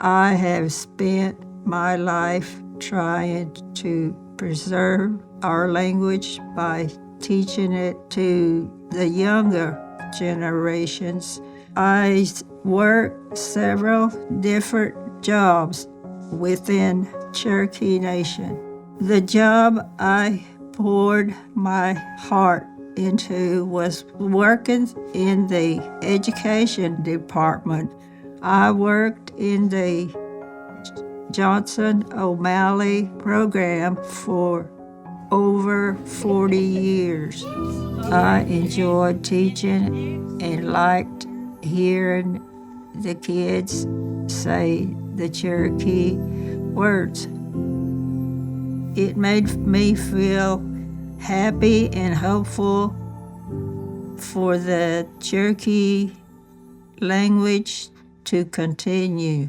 I have spent my life trying to preserve our language by teaching it to the younger generations. I worked several different jobs within Cherokee Nation. The job I poured my heart into was working in the education department. I worked in the Johnson O'Malley program for over 40 years. I enjoyed teaching and liked hearing the kids say the Cherokee words. It made me feel happy and hopeful for the Cherokee language to continue.